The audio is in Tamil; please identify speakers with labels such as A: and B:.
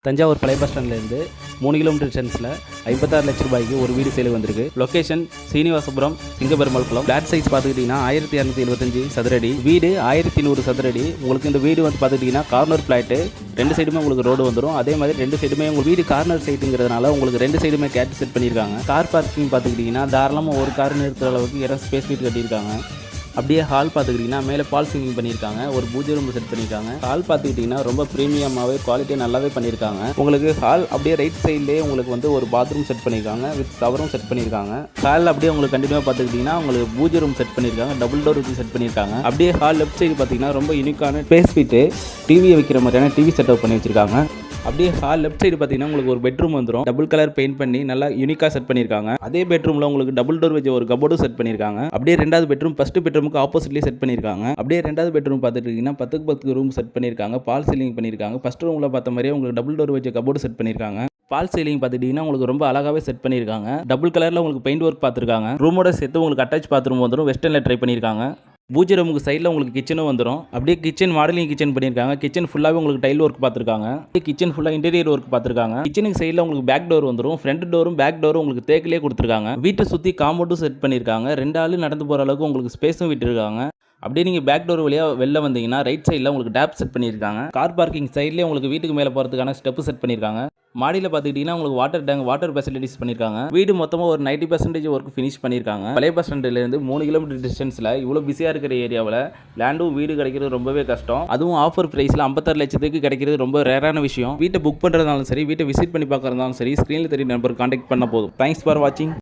A: தஞ்சாவூர் பழைய பஸ் ஸ்டாண்ட்லேருந்து 3 கிலோமீட்டர் டிஸ்டன்ஸில் 56 லட்ச ரூபாய்க்கு ஒரு வீடு சேலுக்கு வந்திருக்கு. லொக்கேஷன் சீனிவாசபுரம், சிங்கபெருமாள் குளம். ஃபிளாட் சைஸ் பார்த்துக்கிட்டிங்கன்னா 1275 சதுரடி, வீடு 1100 சதுரடி. உங்களுக்கு இந்த வீடு வந்து பார்த்துக்கிட்டிங்கன்னா கார்னர் ஃப்ளாட்டு, 2 சைடுமே உங்களுக்கு ரோடு வந்துடும். அதே மாதிரி 2 சைடுமே உங்களுக்கு வீடு கார்னர் சைட்டுங்கிறதுனால உங்களுக்கு 2 சைடுமே கேட் செட் பண்ணியிருக்காங்க. கார் பார்க்கிங் பார்த்துக்கிட்டிங்கன்னா தாராளமாக ஒரு கார் நிறுத்துற அளவுக்கு இடம் ஸ்பேஸ் வீட்டு கட்டியிருக்காங்க. அப்படியே ஹால் பார்த்துக்கிட்டிங்கன்னா மேலே பால் சீலிங் பண்ணியிருக்காங்க, ஒரு பூஜை ரூம் செட் பண்ணியிருக்காங்க. ஹால் பார்த்துக்கிட்டிங்கன்னா ரொம்ப ப்ரீமியமாகவே குவாலிட்டியாக நல்லாவே பண்ணியிருக்காங்க. உங்களுக்கு ஹால் அப்படியே ரைட் சைட்லேயே உங்களுக்கு வந்து ஒரு பாத்ரூம் செட் பண்ணியிருக்காங்க, வித் ஷவரும் செட் பண்ணியிருக்காங்க. ஹால் அப்படியே உங்களுக்கு கண்டினியூவாக பார்த்துக்கிட்டிங்கன்னா உங்களுக்கு பூஜை ரூம் செட் பண்ணியிருக்காங்க, டபுள் டோர் வச்சு செட் பண்ணியிருக்காங்க. அப்படியே ஹால் லெஃப்ட் சைடு பார்த்தீங்கன்னா ரொம்ப யூனிக்கான ஸ்பேஸ் ஃபிட்டு டிவியை வைக்கிற மாதிரியான டிவி செட்டப் பண்ணி வச்சிருக்காங்க. அப்படியே ஹால் லெஃப்ட் சைடு பார்த்தீங்கன்னா உங்களுக்கு ஒரு பெட்ரூம் வந்துடும், டபுள் கலர் பெயிண்ட் பண்ணி நல்லா யூனிக்காக செட் பண்ணியிருக்காங்க. அதே பெட்ரூமில் உங்களுக்கு டபுள் டோர் வச்சு ஒரு கபோர்டும் செட் பண்ணியிருக்காங்க. அப்படியே ரெண்டாவது பெட்ரூம் ஃபர்ஸ்ட் பெட்ரூமுக்கு ஆப்போசிட்லேயே செட் பண்ணியிருக்காங்க. அப்படியே ரெண்டாவது பெட்ரூம் பார்த்துட்டிங்கன்னா 10க்கு 10 ரூம் செட் பண்ணியிருக்காங்க, பால் சீலிங் பண்ணியிருக்காங்க. ஃபர்ஸ்ட் ரூமில் பார்த்த மாதிரியே உங்களுக்கு டபுள் டோர் வச்சு கபோர்டு செட் பண்ணியிருக்காங்க. பால் சீலிங் பார்த்துட்டிங்கன்னா உங்களுக்கு ரொம்ப அழகாகவே செட் பண்ணியிருக்காங்க. டபுள் கலரில் உங்களுக்கு பெயிண்ட் ஒர்க் பார்த்துருக்காங்க. ரூமோட சேர்த்து உங்களுக்கு அட்டாச் பாத்ரூம் வந்துடும், வெஸ்டர்னில் ட்ரை பண்ணியிருக்காங்க. பூஜை ரூமுக்கு சைடில் உங்களுக்கு கிச்சனும் வந்துடும். அப்படியே கிச்சன் மாடலிங் கிச்சன் பண்ணியிருக்காங்க. கிச்சன் ஃபுல்லாகவே உங்களுக்கு டைல் ஒர்க் பார்த்துருக்காங்க. கிச்சன் ஃபுல்லாக இன்டீரியர் ஒர்க் பார்த்துருக்காங்க. கிச்சனுக்கு சைடில் உங்களுக்கு பேக் டோர் வந்துடும், ஃப்ரண்ட் டோரும் பேக் டோரும் உங்களுக்கு தேக்கிலே கொடுத்துருக்காங்க. வீட்டை சுற்றி காம்பவுண்டும் செட் பண்ணியிருக்காங்க. 2 ஆள் நடந்து போகிற அளவுக்கு உங்களுக்கு ஸ்பேஸும் விட்டுருக்காங்க. அப்படியே நீங்கள் பேக் டோர் வழியாக வெளில வந்தீங்கன்னா ரைட் சைடில் உங்களுக்கு டேப் செட் பண்ணியிருக்காங்க. கார் பார்க்கிங் சைட்லேயே உங்களுக்கு வீட்டுக்கு மேலே போகிறதுக்கான ஸ்டெப்பு செட் பண்ணியிருக்காங்க. மாடியில் பார்த்துக்கிட்டிங்கன்னா உங்களுக்கு வாட்டர் டேங்க், வாட்டர் ஃபெசிலிட்டிஸ் பண்ணியிருக்காங்க. வீடு மொத்தமாக ஒரு 90% ஒர்க் ஃபினிஷ் பண்ணியிருக்காங்க. பழைய பஸ் ஸ்டாண்ட்லேருந்து 3 கிலோமீட்டர் டிஸ்டன்ஸில் இவ்வளோ பிஸியாக இருக்கிற ஏரியாவில் லேண்டும் வீடு கிடைக்கிறது ரொம்பவே கஷ்டம். அதுவும் ஆஃபர் ப்ரைஸில் 56 லட்சத்துக்கு கிடைக்கிறது ரொம்ப ரேரான விஷயம். வீட்டை புக் பண்ணுறதாலும் சரி, வீட்டை விசிட் பண்ணி பார்க்குறதாலும் சரி, ஸ்க்ரீனில் தெரிய நம்பர் கான்டாக்ட் பண்ண போதும். தேங்க்ஸ் ஃபார் வாட்சிங்.